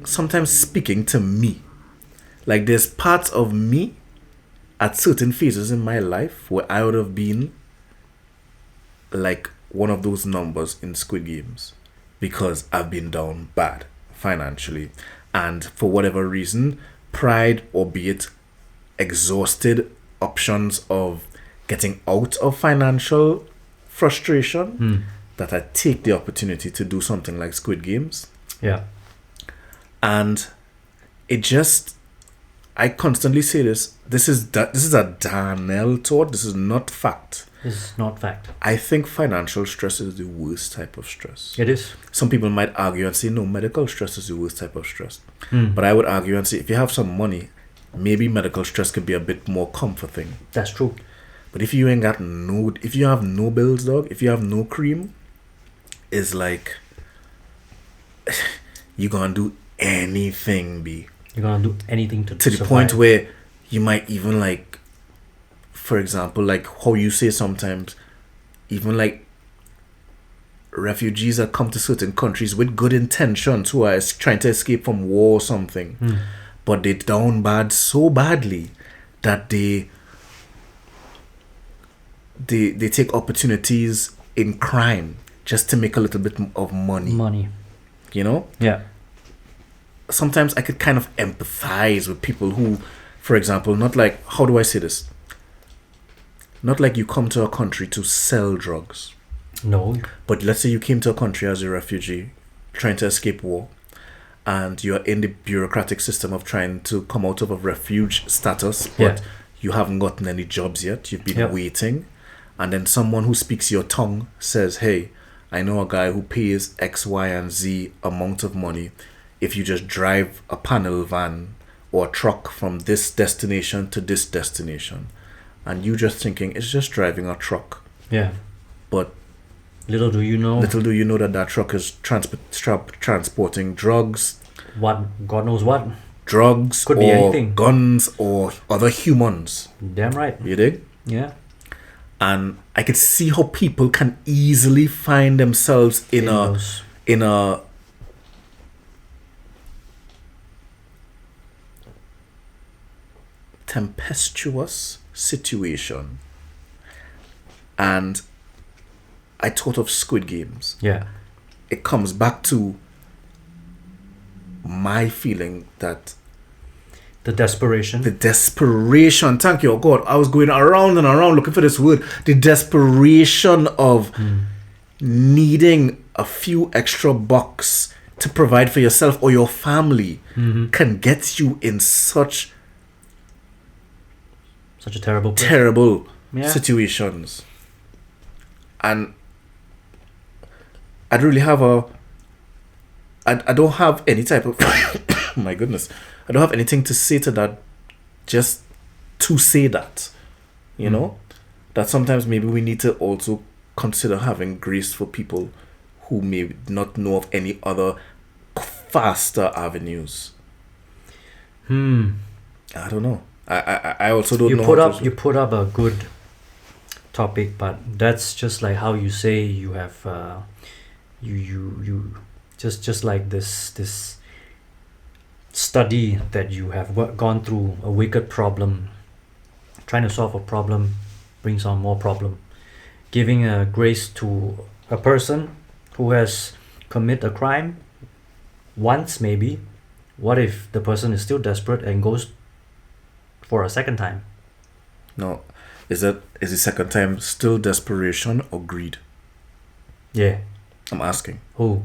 sometimes speaking to me. Like there's parts of me at certain phases in my life where I would have been like one of those numbers in Squid Games because I've been down bad financially, and for whatever reason, pride, albeit exhausted options of getting out of financial frustration, that I take the opportunity to do something like Squid Games. Yeah. And it just, I constantly say this is a Darnell thought, this is not fact. This is not fact. I think financial stress is the worst type of stress. It is. Some people might argue and say, no, medical stress is the worst type of stress. But I would argue and say, if you have some money, maybe medical stress could be a bit more comforting. That's true. But if you have no bills, dog, if you have no cream, it's like, you're gonna do anything, B. You're gonna do anything to the point where you might even like, for example, like how you say sometimes, even like refugees that come to certain countries with good intentions who are trying to escape from war or something, but they down bad so badly that they take opportunities in crime just to make a little bit of money. You know? Yeah. Sometimes I could kind of empathize with people who, for example, not like, how do I say this? Not like you come to a country to sell drugs. No. But let's say you came to a country as a refugee trying to escape war, and you're in the bureaucratic system of trying to come out of a refuge status, but you haven't gotten any jobs yet. You've been waiting. And then someone who speaks your tongue says, hey, I know a guy who pays X, Y, and Z amount of money if you just drive a panel van or a truck from this destination to this destination. And you just thinking, it's just driving a truck. Yeah. But little do you know that truck is transporting drugs. What? God knows what. Drugs. Could be anything. Guns or other humans. Damn right. You dig? Yeah. And I could see how people can easily find themselves in a tempestuous situation. And I thought of Squid Games. Yeah. It comes back to my feeling that the desperation, thank you, oh God, I was going around and around looking for this word. The desperation of needing a few extra bucks to provide for yourself or your family can get you in such a terrible situations. And I don't have any type of my goodness, I don't have anything to say to that, just to say that, you know, that sometimes maybe we need to also consider having grace for people who may not know of any other faster avenues. I don't know. I also don't You know. you put up a good topic, but that's just like how you say you have you just like this study that you have gone through a wicked problem, trying to solve a problem brings on more problem. Giving a grace to a person who has commit a crime once, maybe. What if the person is still desperate and goes for a second time? No, is the second time still desperation or greed? Yeah. I'm asking. Who?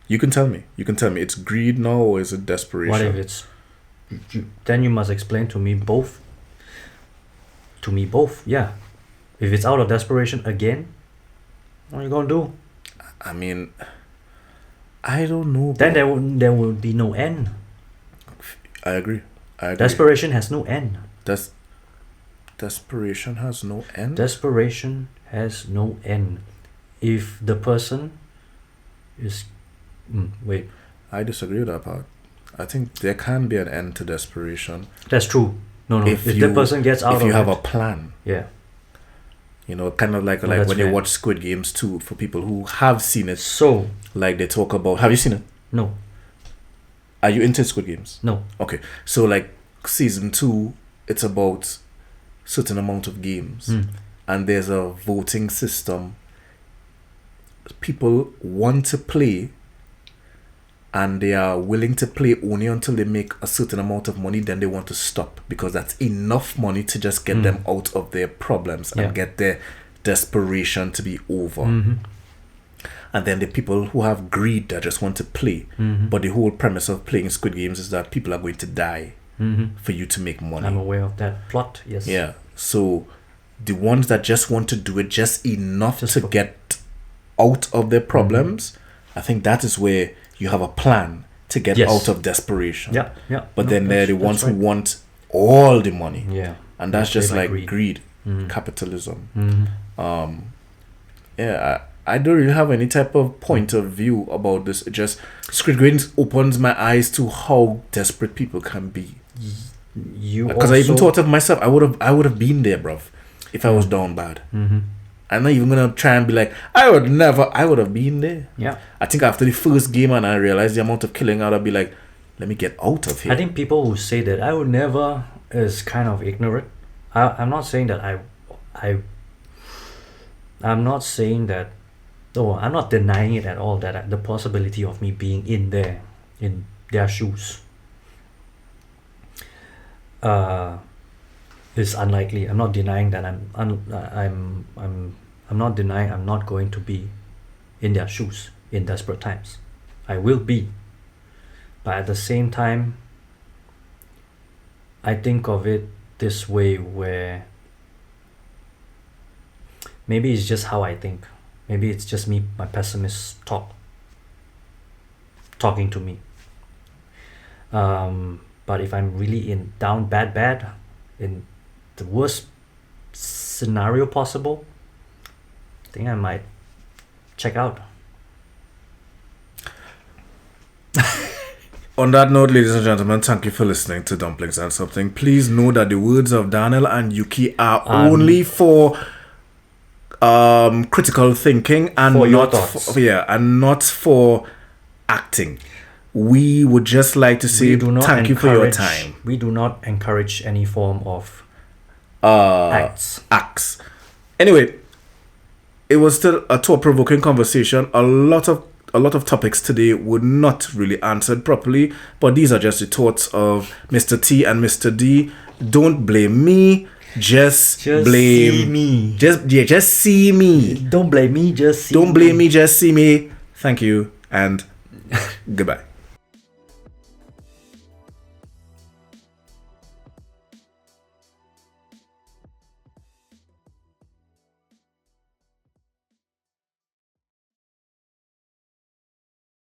You can tell me. It's greed now or is it desperation? What if it's... then you must explain to me both. Yeah. If it's out of desperation again, what are you gonna do? I mean, I don't know. Then there will be no end. I agree. Desperation has no end. Desperation has no end? Desperation has no end. If the person is... wait. I disagree with that part. I think there can be an end to desperation. That's true. No. If the person gets out of it... If you have a plan. Yeah. You know, kind of like when you watch Squid Games 2, for people who have seen it. So... like they talk about... Have you seen it? No. Are you into Squid Games? No. Okay. So like season 2, it's about certain amount of games. And there's a voting system. People want to play and they are willing to play only until they make a certain amount of money, then they want to stop because that's enough money to just get them out of their problems and get their desperation to be over. And then the people who have greed that just want to play. But the whole premise of playing Squid Games is that people are going to die for you to make money. I'm aware of that plot, yes. Yeah. So the ones that just want to do it just enough to get out of their problems, I think that is where you have a plan to get out of desperation. Yeah. But then they're the ones who want all the money. Yeah. And that's just like greed, capitalism. I don't really have any type of point of view about this. It just Squid Games opens my eyes to how desperate people can be. Because I even thought of myself, I would have been there, bruv, if I was down bad. I'm not even gonna try and be like, I would have been there. Yeah. I think after the first game and I realized the amount of killing, I'd be like, let me get out of here. I think people who say that I would never is kind of ignorant. I'm not saying that I'm not saying that. Oh, I'm not denying it at all, that the possibility of me being in their shoes is unlikely. I'm not denying that I'm not denying I'm not going to be in their shoes in desperate times. I will be. But at the same time, I think of it this way, where maybe it's just how I think. Maybe it's just me, my pessimist talking to me. But if I'm really down bad, in the worst scenario possible, I think I might check out. On that note, ladies and gentlemen, thank you for listening to Dumplings N Sumtings. Please know that the words of Daniel and Yuki are only for critical thinking and not for acting. We would just like to say thank you for your time. We do not encourage any form of acts. Anyway, it was still a thought-provoking conversation. A lot of topics today were not really answered properly, but these are just the thoughts of Mr. T and Mr. D. Don't blame me. Just blame see me. Just see me. Don't blame me. Just see. Don't blame me. Just see me. Thank you and goodbye.